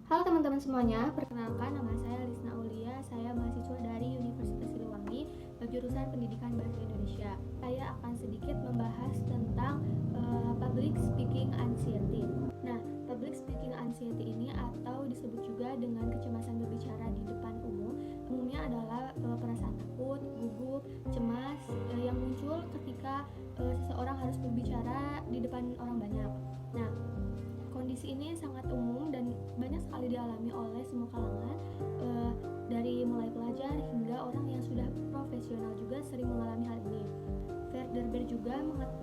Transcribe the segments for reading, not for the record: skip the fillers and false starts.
Halo teman-teman semuanya, perkenalkan nama saya Lisna Aulia, saya mahasiswa dari Universitas Siliwangi, jurusan Pendidikan Bahasa Indonesia. Saya akan sedikit membahas tentang public speaking anxiety. Nah, public speaking anxiety ini atau disebut juga dengan kecemasan berbicara di depan umum, umumnya adalah perasaan takut, gugup, cemas yang muncul ketika seseorang harus berbicara di depan orang banyak. Nah, kondisi ini sangat umum dan banyak sekali dialami oleh semua kalangan, dari mulai pelajar hingga orang yang sudah profesional juga sering mengalami hal ini. Verderber juga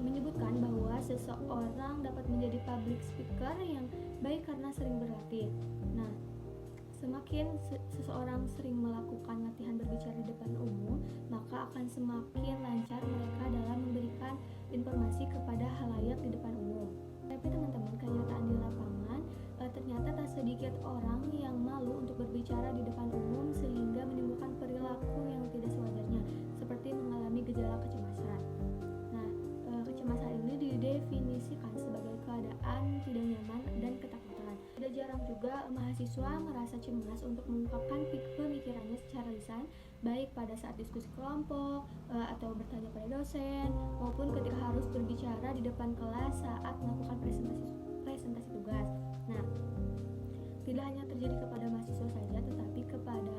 menyebutkan bahwa seseorang dapat menjadi public speaker yang baik karena sering berlatih. Nah, semakin seseorang sering melakukan latihan berbicara di depan umum, maka akan semakin lancar mereka dalam memberikan informasi kepada halayak di depan umum. Tapi teman-teman, kenyataan di lapangan ternyata tak sedikit orang yang malu untuk berbicara di depan umum sehingga menimbulkan perilaku yang tidak sewajarnya, seperti mengalami gejala kecemasan. Nah, kecemasan ini didefinisikan sebagai keadaan tidak nyaman dan ketakutan. Tidak jarang juga mahasiswa merasa cemas untuk mengungkapkan pemikirannya secara lisan, baik pada saat diskusi kelompok atau bertanya pada dosen, maupun ketika harus berbicara di depan kelas saat melakukan presentasi tugas. Nah, tidak hanya terjadi kepada mahasiswa saja, tetapi kepada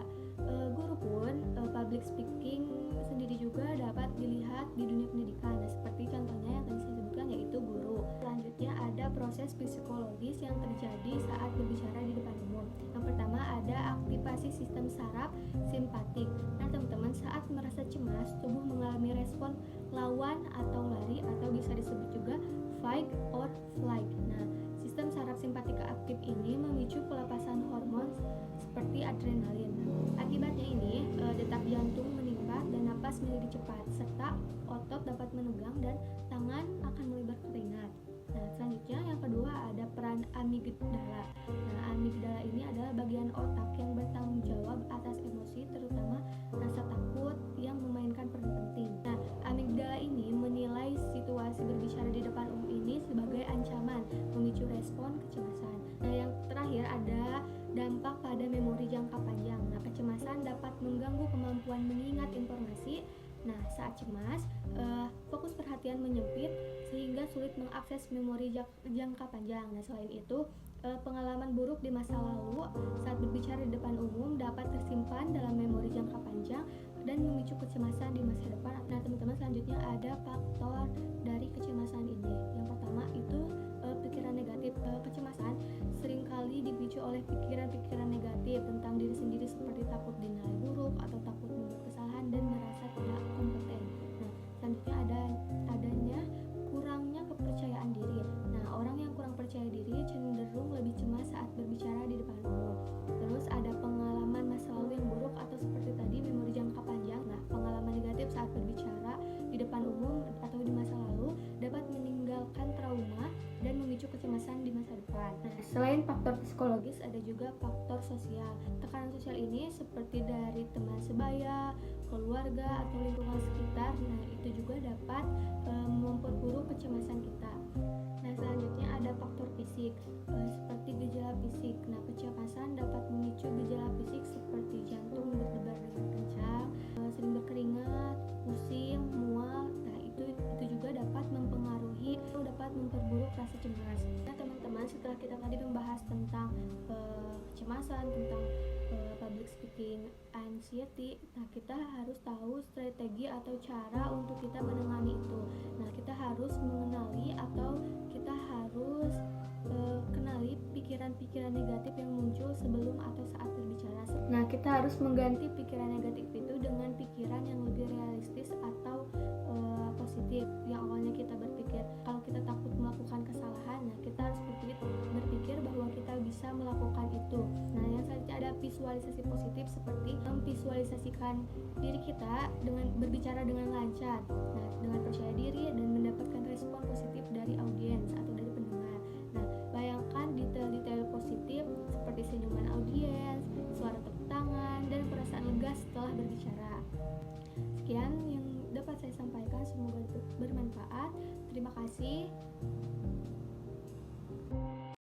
guru pun public speaking sendiri juga dapat dilihat di dunia pendidikan. Nah, seperti contohnya yang tadi saya sebutkan, yaitu guru. Selanjutnya ada proses psikologis yang terjadi saat berbicara di depan umum. Yang pertama ada aktivasi sistem saraf simpatik. Nah, teman-teman, saat merasa cemas, tubuh mengalami respon lawan atau lari, atau bisa disebut juga fight or flight. Nah, sistem saraf simpatika aktif ini memicu pelepasan hormon seperti adrenalin. Akibatnya ini detak jantung meningkat dan napas menjadi cepat, serta otot dapat menegang dan tangan akan melebar keringat. Nah, selanjutnya yang kedua ada peran amigdala. Nah, amigdala ini adalah bagian otak yang bertanggung jawab atas emosi, terutama rasa takut, yang memainkan peran penting. Nah, amigdala ini menilai situasi berbicara di depan umum ini sebagai ancaman, memicu respon kecemasan. Nah, yang terakhir ada dampak pada memori jangka panjang. Nah, kecemasan dapat mengganggu kemampuan mengingat informasi. Nah, saat cemas, fokus perhatian menyempit sehingga sulit mengakses memori jangka panjang. Nah, selain itu, pengalaman buruk di masa lalu saat berbicara di depan umum dapat tersimpan dalam memori jangka panjang dan memicu kecemasan di masa depan. Nah, teman-teman, selanjutnya ada faktor dari kecemasan ini. Yang pertama itu pikiran negatif. Kecemasan seringkali dipicu oleh pikiran-pikiran negatif tentang diri sendiri, seperti takut dinilai buruk atau takut membuat kesalahan dan merasa tidak kompeten. Nah, selanjutnya adanya kurangnya kepercayaan diri. Nah, orang yang kurang percaya diri cenderung lebih cemas saat berbicara di depan umum. Terus ada pengalaman masa lalu yang buruk atau seperti tadi memori jangka panjang. Nah, pengalaman negatif saat berbicara di depan umum atau di masa lalu dapat meninggalkan trauma dan memicu kecemasan di masa depan. Nah, selain faktor psikologis, ada juga faktor sosial. Tekanan sosial ini seperti dari teman sebaya, keluarga, atau lingkungan sekitar. Nah, itu juga dapat memperburuk kecemasan kita. Nah, selanjutnya ada faktor fisik, seperti gejala fisik. Nah, kecemasan dapat memicu gejala fisik seperti jantung berdebar dengan kencang, sering berkeringat, pusing, mual. Nah, itu juga dapat mempengaruhi atau dapat memperburuk rasa cemas. Nah, teman-teman, setelah kita tadi membahas tentang kecemasan, tentang public speaking anxiety, nah, kita harus tahu strategi atau cara untuk kita menangani itu. Nah, kita harus mengenali atau kita harus kenali pikiran-pikiran negatif yang muncul sebelum atau saat berbicara. Nah, kita harus mengganti pikiran negatif itu dengan pikiran yang lebih realistis atau positif. Yang awalnya kita berpikir kalau kita takut melakukan kesalahan, nah, kita harus berpikir bahwa kita bisa melakukan itu. Nah, yang selanjutnya ada visualisasi positif, seperti memvisualisasikan diri kita dengan berbicara dengan lancar, nah, dengan percaya diri dan mendapatkan respon positif dari audiens atau